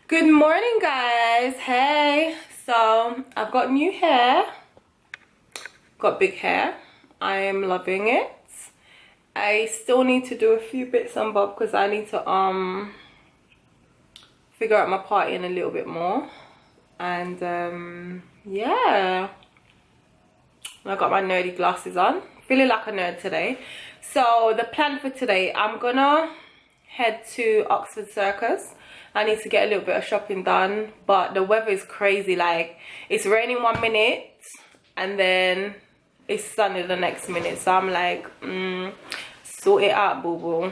Good morning, guys. Hey, so I've got new hair, got big hair. I am loving it. I still need to do a few bits and bobs because I need to figure out my partying a little bit more. And yeah, I got my nerdy glasses on, feeling like a nerd today. So the plan for today, I'm gonna head to Oxford Circus. I need to get a little bit of shopping done, but the weather is crazy. Like, it's raining 1 minute and then it's sunny the next minute, so I'm like, sort it out, boo boo.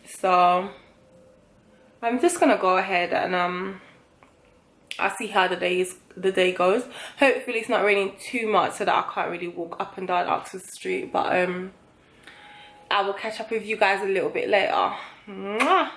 So I'm just gonna go ahead and I'll see how the day goes. Hopefully it's not raining too much so that I can't really walk up and down Oxford Street, but I will catch up with you guys a little bit later. Mwah!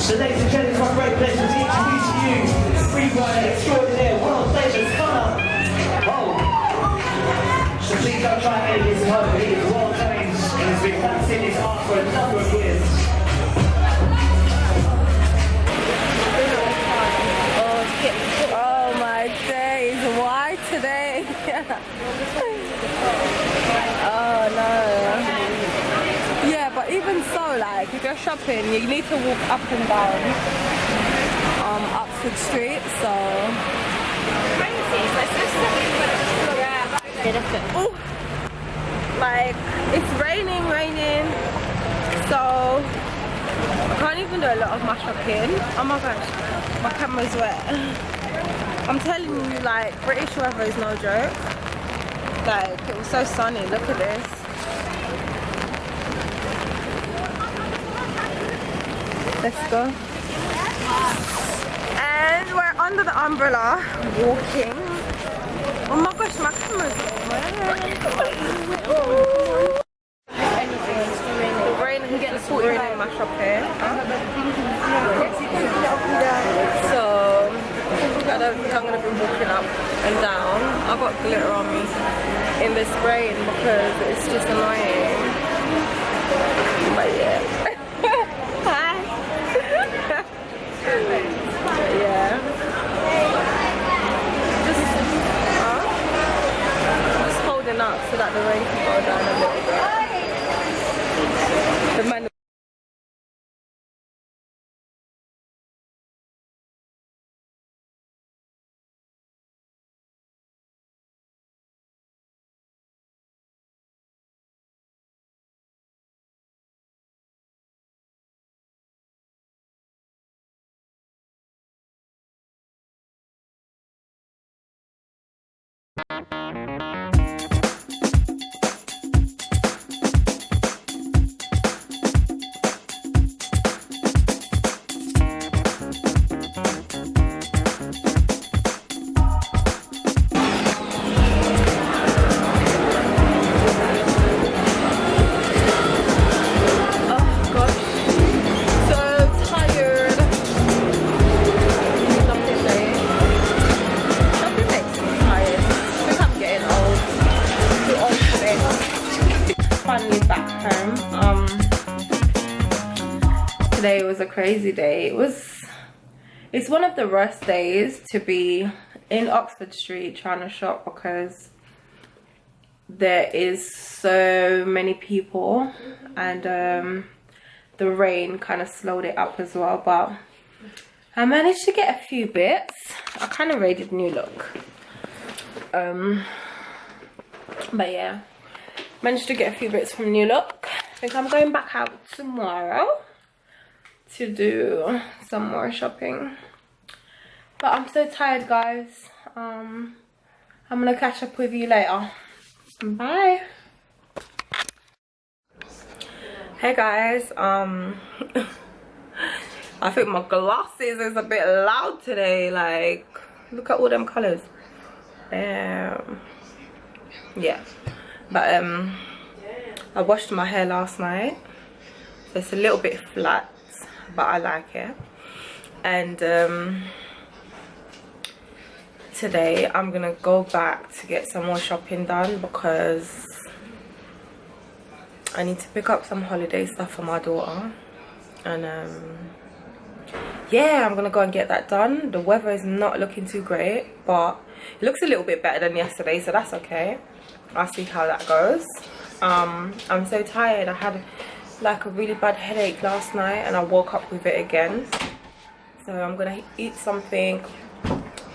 So ladies and gentlemen, it's my great pleasure to introduce to you the free-riding extraordinaire world famous Connor. Oh! So please don't try any of his home. He is world famous and has been practicing his art for a number of years. Oh my days, why today? Oh no. Yeah, but even so, like, if you're shopping, you need to walk up and down Oxford Street, so ooh, like, it's raining, so I can't even do a lot of my shopping. Oh my gosh, my camera's wet. I'm telling you, like, British weather is no joke. Like, it was so sunny, look at this. Let's go. And we're under the umbrella, walking. Oh my gosh, my camera's rain can get the rain in my shop here. So I don't think I'm gonna be walking up and down. I've got glitter on me in this rain because it's just annoying. down a little bit. The man. Today was a crazy day. It's one of the worst days to be in Oxford Street trying to shop because there is so many people, and the rain kind of slowed it up as well, but I managed to get a few bits. I kind of raided New Look, but yeah, managed to get a few bits from New Look. I think I'm going back out tomorrow to do some more shopping, but I'm so tired, guys. I'm gonna catch up with you later. Bye. Hey guys, I think my glasses is a bit loud today. Like, look at all them colors. Yeah, but I washed my hair last night, so it's a little bit flat, but I like it. And today I'm gonna go back to get some more shopping done because I need to pick up some holiday stuff for my daughter. And yeah, I'm gonna go and get that done. The weather is not looking too great, but it looks a little bit better than yesterday, so that's okay. I'll see how that goes. I'm so tired. I had like a really bad headache last night and I woke up with it again, so I'm gonna eat something,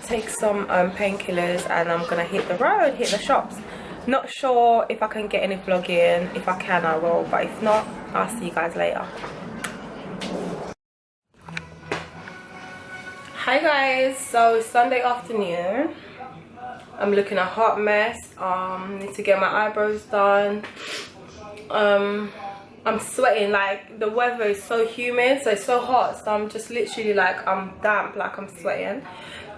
take some painkillers, and I'm gonna hit the road, hit the shops. Not sure if I can get any vlog in. If I can, I will, but if not, I'll see you guys later. Hi guys, so it's Sunday afternoon. I'm looking a hot mess. Need to get my eyebrows done. I'm sweating, like the weather is so humid, so it's so hot, so I'm just literally like, I'm damp, like I'm sweating.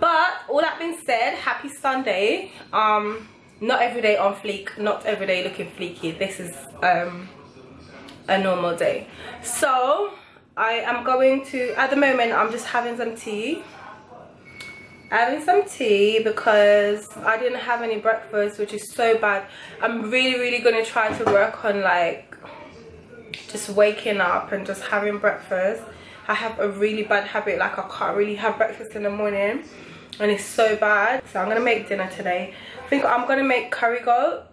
But all that being said, happy Sunday. Not every day on fleek, not every day looking fleeky. This is a normal day. So I am going to, at the moment I'm just having some tea. Because I didn't have any breakfast, which is so bad. I'm really gonna try to work on like just waking up and just having breakfast. I have a really bad habit, like I can't really have breakfast in the morning, and it's so bad. So I'm gonna make dinner today. I think I'm gonna make curry goat.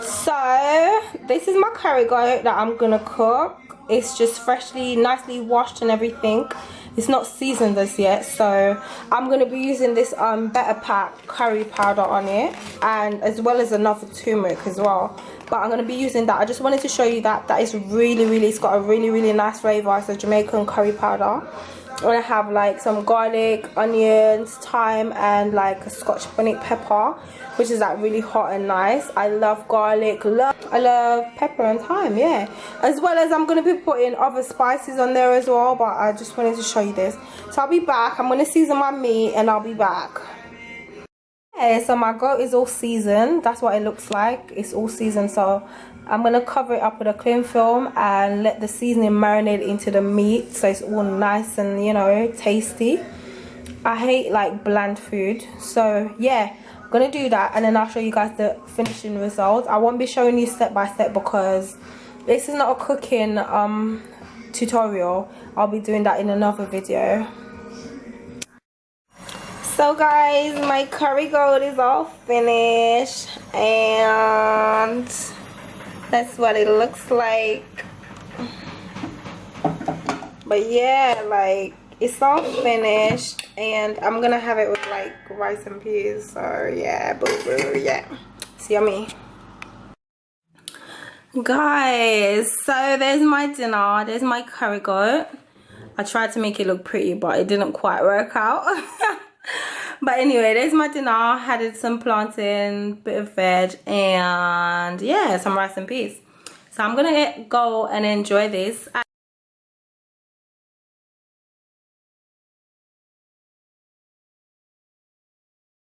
So this is my curry goat that I'm gonna cook. It's just freshly, nicely washed and everything. It's not seasoned as yet, so I'm going to be using this Better Pack curry powder on it, and as well as another turmeric as well. But I'm going to be using that. I just wanted to show you that is really, it's got a really nice flavour. It's a Jamaican curry powder. And I have like some garlic, onions, thyme, and like a Scotch bonnet pepper, which is like really hot and nice. I love garlic, I love pepper and thyme, yeah. As well as I'm going to be putting other spices on there as well, but I just wanted to show you this. So I'll be back. I'm going to season my meat and I'll be back. Okay, so my goat is all seasoned. That's what it looks like. It's all seasoned, so I'm going to cover it up with a cling film and let the seasoning marinate into the meat so it's all nice and, you know, tasty. I hate like bland food, so yeah, I'm gonna do that and then I'll show you guys the finishing results. I won't be showing you step by step because this is not a cooking tutorial. I'll be doing that in another video. So guys, my curry goat is all finished. and that's what it looks like. But yeah, like it's all finished, and I'm gonna have it with like rice and peas. So yeah, boo boo, yeah, it's yummy. Guys, so there's my dinner. There's my curry goat. I tried to make it look pretty, but it didn't quite work out. But anyway, there's my dinner. Added some plantain, bit of veg, and yeah, some rice and peas. So I'm gonna go and enjoy this.